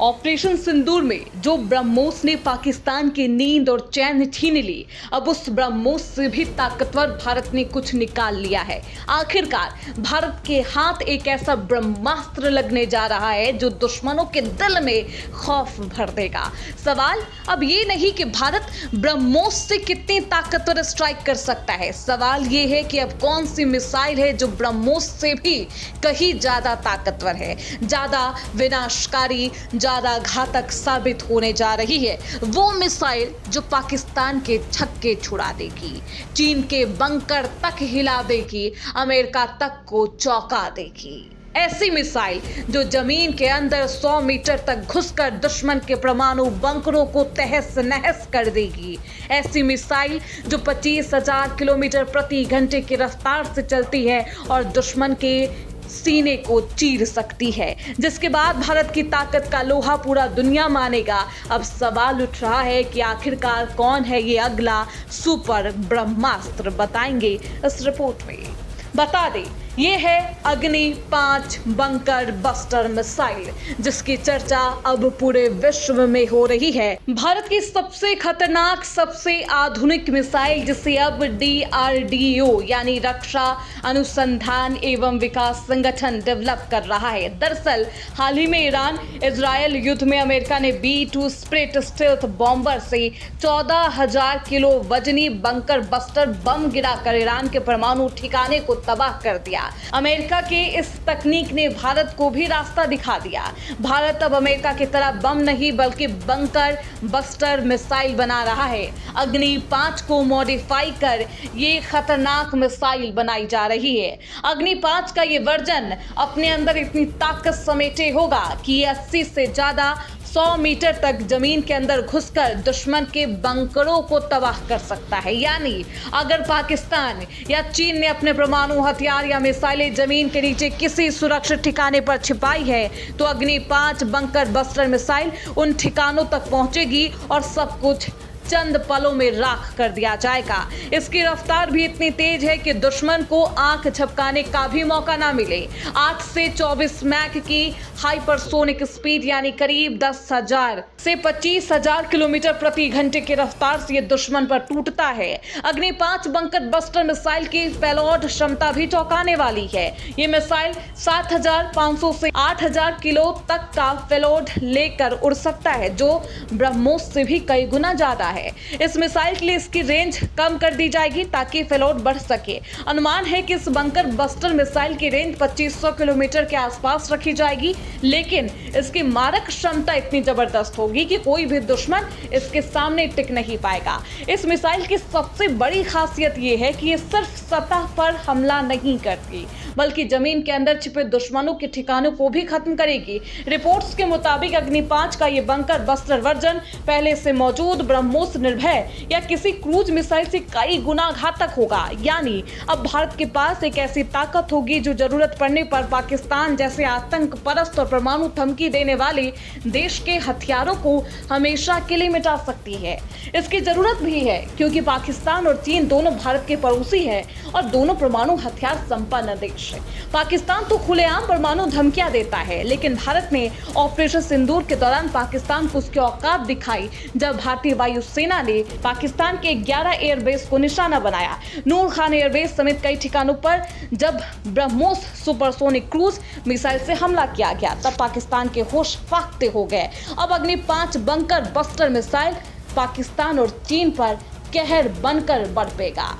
Operation सिंदूर में जो ब्रह्मोस ने पाकिस्तान की नींद और चैन छीन ली, अब उस ब्रह्मोस से भी ताकतवर भारत ने कुछ निकाल लिया है। आखिरकार भारत के हाथ एक ऐसा ब्रह्मास्त्र लगने जा रहा है जो दुश्मनों के दिल में खौफ भर देगा। सवाल अब ये नहीं कि भारत ब्रह्मोस से कितनी ताकतवर स्ट्राइक कर सकता है, सवाल ये है कि अब कौन सी मिसाइल है जो ब्रह्मोस से भी कहीं ज्यादा ताकतवर है, ज्यादा विनाशकारी, ज्यादा घातक साबित होने जा रही है। वो मिसाइल जो पाकिस्तान के छक्के छुड़ा देगी, चीन के बंकर तक हिला देगी, अमेरिका तक को चौंका देगी। ऐसी मिसाइल जो जमीन के अंदर 100 मीटर तक घुसकर दुश्मन के परमाणु बंकरों को तहस नहस कर देगी। ऐसी मिसाइल जो 25,000 किलोमीटर प्रति घंटे की रफ्तार से चलती है और दुश्मन के सीने को चीर सकती है, जिसके बाद भारत की ताकत का लोहा पूरा दुनिया मानेगा। अब सवाल उठ रहा है कि आखिरकार कौन है ये अगला सुपर ब्रह्मास्त्र, बताएंगे इस रिपोर्ट में। बता दें, ये है अग्नि 5 बंकर बस्टर मिसाइल, जिसकी चर्चा अब पूरे विश्व में हो रही है। भारत की सबसे खतरनाक, सबसे आधुनिक मिसाइल, जिसे अब DRDO यानी रक्षा अनुसंधान एवं विकास संगठन डेवलप कर रहा है। दरअसल हाल ही में ईरान इजरायल युद्ध में अमेरिका ने B-2 स्प्लिट स्टेल्थ बॉम्बर से 14,000 किलो वजनी बंकर बस्टर बम गिराकर ईरान के परमाणु ठिकाने को तबाह कर दिया। अमेरिका के इस तकनीक ने भारत को भी रास्ता दिखा दिया। भारत अब अमेरिका की तरह बम नहीं बल्कि बंकर बस्टर मिसाइल बना रहा है। अग्नि 5 को मॉडिफाई कर ये खतरनाक मिसाइल बनाई जा रही है। अग्नि 5 का ये वर्जन अपने अंदर इतनी ताकत समेटे होगा कि ये 80 से ज्यादा 100 मीटर तक जमीन के अंदर घुसकर दुश्मन के बंकरों को तबाह कर सकता है। यानी अगर पाकिस्तान या चीन ने अपने परमाणु हथियार या मिसाइलें जमीन के नीचे किसी सुरक्षित ठिकाने पर छिपाई है, तो अग्नि 5 बंकर बस्टर मिसाइल उन ठिकानों तक पहुंचेगी और सब कुछ चंद पलों में राख कर दिया जाएगा। इसकी रफ्तार भी इतनी तेज है कि दुश्मन को आंख झपकाने का भी मौका ना मिले। 8 से 24 मैक की हाइपरसोनिक स्पीड यानी करीब 10,000 से 25,000 किलोमीटर प्रति घंटे की रफ्तार से ये दुश्मन पर टूटता है। अग्नि 5 बंकर बस्टर मिसाइल की पेलोड क्षमता भी चौंकाने वाली है। ये मिसाइल 7,500 से 8,000 किलो तक का पेलोड लेकर उड़ सकता है, जो ब्रह्मोस से भी कई गुना ज्यादा है। इस मिसाइल के लिए इसकी रेंज कम कर दी जाएगी ताकि पेलोड बढ़ सके। अनुमान है कि इस बंकर बस्टर मिसाइल की रेंज 2500 किलोमीटर के आसपास रखी जाएगी, लेकिन इसकी मारक क्षमता इतनी जबरदस्त होगी कि कोई भी दुश्मन इसके सामने टिक नहीं पाएगा। इस मिसाइल की सबसे बड़ी खासियत यह है कि ये सिर्फ सतह पर हमला नहीं करती, बल्कि जमीन के अंदर छिपे दुश्मनों के ठिकानों को भी खत्म करेगी। रिपोर्ट्स के मुताबिक अग्नि 5 का ये बंकर बस्टर वर्जन पहले से मौजूद ब्रह्मोस निर्भय या किसी क्रूज मिसाइल से कई गुना घातक होगा। यानी अब भारत के पास एक ऐसी ताकत होगी जो जरूरत पड़ने पर पाकिस्तान जैसे आतंक परस्त और परमाणु धमकी देने वाले देश के हथियारों को हमेशा के लिए मिटा सकती है। इसकी जरूरत भी है क्योंकि पाकिस्तान और चीन दोनों भारत के पड़ोसी है और दोनों परमाणु हथियार संपन्न देश है। पाकिस्तान तो खुलेआम परमाणु धमकियां देता है, लेकिन भारत ने ऑपरेशन सिंदूर के दौरान पाकिस्तान को उसकी औकात दिखाई जब भारतीय वायुसेना ने पाकिस्तान के 11 एयरबेस को निशाना बनाया। नूर खान एयरबेस समेत कई ठिकानों पर जब ब्रह्मोस सुपरसोनिक क्रूज मिसाइल से हमला किया गया, तब पाकिस्तान के होश फाख्ते हो गए। अब अग्नि 5 बंकर बस्टर मिसाइल पाकिस्तान और चीन पर कहर बनकर बरपेगा।